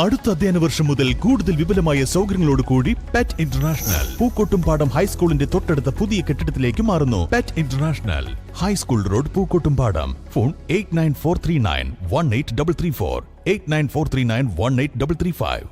അടുത്ത അധ്യയന വർഷം മുതൽ കൂടുതൽ വിപുലമായ സൗകര്യങ്ങളോട് കൂടി പെറ്റ് ഇന്റർനാഷണൽ പൂക്കോട്ടുംപാടം ഹൈസ്കൂളിന്റെ തൊട്ടടുത്ത പുതിയ കെട്ടിടത്തിലേക്ക് മാറുന്നു. Pet international high school road Pookkottumpadam. Phone 8943918334 8943918335.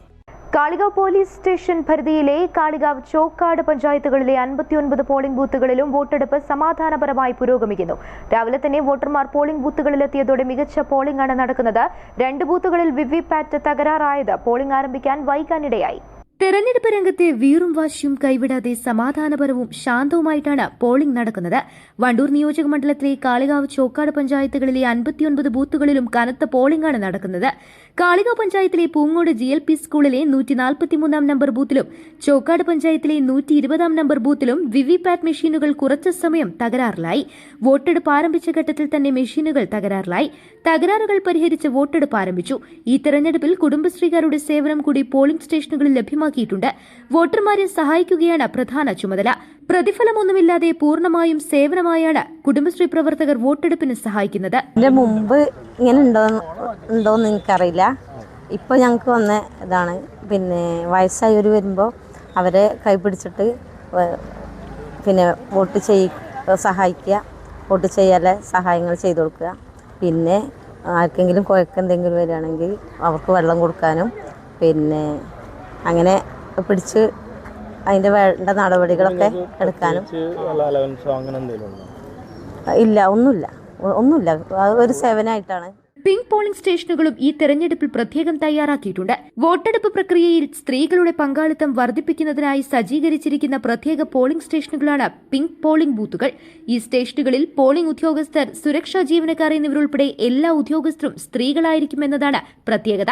Kalikavu police station പരിധിയിലെ കാളികാവ് ചോക്കാട് പഞ്ചായത്തുകളിലെ 59 പോളിംഗ് ബൂത്തുകളിലും വോട്ടെടുപ്പ് സമാധാനപരമായി പുരോഗമിക്കുന്നു. രാവിലെ തന്നെ വോട്ടർമാർ പോളിംഗ് ബൂത്തുകളിലെത്തിയതോടെ മികച്ച പോളിംഗ് ആണ് നടക്കുന്നത്. 2 ബൂത്തുകളിൽ വിവിപാറ്റ് തകരാറായത് പോളിംഗ് ആരംഭിക്കാൻ വൈകാനിടയായി. തെരഞ്ഞെടുപ്പ് രംഗത്തെ വീറും വാശിയും കൈവിടാതെ സമാധാനപരവും ശാന്തവുമായിട്ടാണ് പോളിംഗ് നടക്കുന്നത്. വണ്ടൂർ നിയോജക മണ്ഡലത്തിലെ കാളികാവ് ചോക്കാട് പഞ്ചായത്തുകളിലെ 59 ബൂത്തുകളിലും കനത്ത പോളിംഗാണ് നടക്കുന്നത്. കാളികാവ് പഞ്ചായത്തിലെ പൂങ്ങോട് GLP സ്കൂളിലെ 143 നമ്പർ ബൂത്തിലും ചോക്കാട് പഞ്ചായത്തിലെ 120 നമ്പർ ബൂത്തിലും വിവിപാറ്റ് മെഷീനുകൾ കുറച്ചു സമയം തകരാറിലായി. വോട്ടെടുപ്പ് ആരംഭിച്ച ഘട്ടത്തിൽ തന്നെ മെഷീനുകൾ തകരാറിലായി. തകരാറുകൾ പരിഹരിച്ച് വോട്ടെടുപ്പ് ആരംഭിച്ചു. ഈ തെരഞ്ഞെടുപ്പിൽ കുടുംബശ്രീകാരുടെ സേവനം കൂടി പോളിംഗ് സ്റ്റേഷനുകളിൽ ലഭ്യമാക്കിയിട്ടുണ്ട്. വോട്ടർമാരെ സഹായിക്കുകയാണ് പ്രധാന ചുമതല. പ്രതിഫലമൊന്നുമില്ലാതെ പൂർണ്ണമായും സേവനമായാണ് കുടുംബശ്രീ പ്രവർത്തകർ വോട്ടെടുപ്പിന് സഹായിക്കുന്നത്. ഇതിന്റെ മുമ്പ് ഇങ്ങനെ ഉണ്ടോന്ന് എനിക്കറിയില്ല. ഇപ്പൊ ഞങ്ങൾക്ക് വന്ന ഇതാണ്. പിന്നെ വയസ്സായവർ വരുമ്പോൾ അവരെ കൈപിടിച്ചിട്ട് വോട്ട് സഹായിക്കുക, വോട്ട് ചെയ്യാനുള്ള സഹായങ്ങൾ ചെയ്തു കൊടുക്കുക. പിന്നെ ആർക്കെങ്കിലും കുഴക്കെന്തെങ്കിലും വരികയാണെങ്കിൽ അവർക്ക് വെള്ളം കൊടുക്കാനും അങ്ങനെ പിടിച്ച് അതിൻ്റെ വേണ്ട നടപടികളൊക്കെ എടുക്കാനും. ഇല്ല, ഒന്നുമില്ല. ഒരു സേവനമായിട്ടാണ്. പിങ്ക് പോളിംഗ് സ്റ്റേഷനുകളും ഈ തെരഞ്ഞെടുപ്പിൽ പ്രത്യേകം തയ്യാറാക്കിയിട്ടുണ്ട്. വോട്ടെടുപ്പ് പ്രക്രിയയിൽ സ്ത്രീകളുടെ പങ്കാളിത്തം വർദ്ധിപ്പിക്കുന്നതിനായി സജ്ജീകരിച്ചിരിക്കുന്ന പ്രത്യേക പോളിംഗ് സ്റ്റേഷനുകളാണ് പിങ്ക് പോളിംഗ് ബൂത്തുകൾ. ഈ സ്റ്റേഷനുകളിൽ പോളിംഗ് ഉദ്യോഗസ്ഥർ, സുരക്ഷാ ജീവനക്കാർ എന്നിവരുൾപ്പെടെ എല്ലാ ഉദ്യോഗസ്ഥരും സ്ത്രീകളായിരിക്കുമെന്നതാണ് പ്രത്യേകത.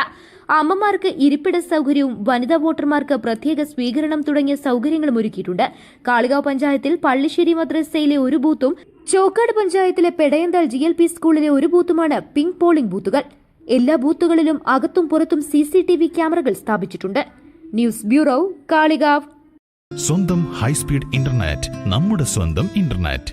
അമ്മമാർക്ക് ഇരിപ്പിട സൗകര്യവും വനിതാ വോട്ടർമാർക്ക് പ്രത്യേക സ്വീകരണം തുടങ്ങിയ സൗകര്യങ്ങളും ഒരുക്കിയിട്ടുണ്ട്. കാളികാവ് പഞ്ചായത്തിൽ പള്ളിശ്ശേരി മദ്രസയിലെ ഒരു ബൂത്തും ചോക്കാട് പഞ്ചായത്തിലെ പെടയന്താൾ GLP സ്കൂളിലെ ഒരു ബൂത്തുമാണ് പിങ്ക് പോളിംഗ് ബൂത്തുകൾ. എല്ലാ ബൂത്തുകളിലും അകത്തും പുറത്തും CCTV ക്യാമറകൾ സ്ഥാപിച്ചിട്ടുണ്ട്. News bureau, Kalikavu. സ്വന്തം ഹൈസ്പീഡ് ഇന്റർനെറ്റ്, നമ്മുടെ സ്വന്തം ഇന്റർനെറ്റ്.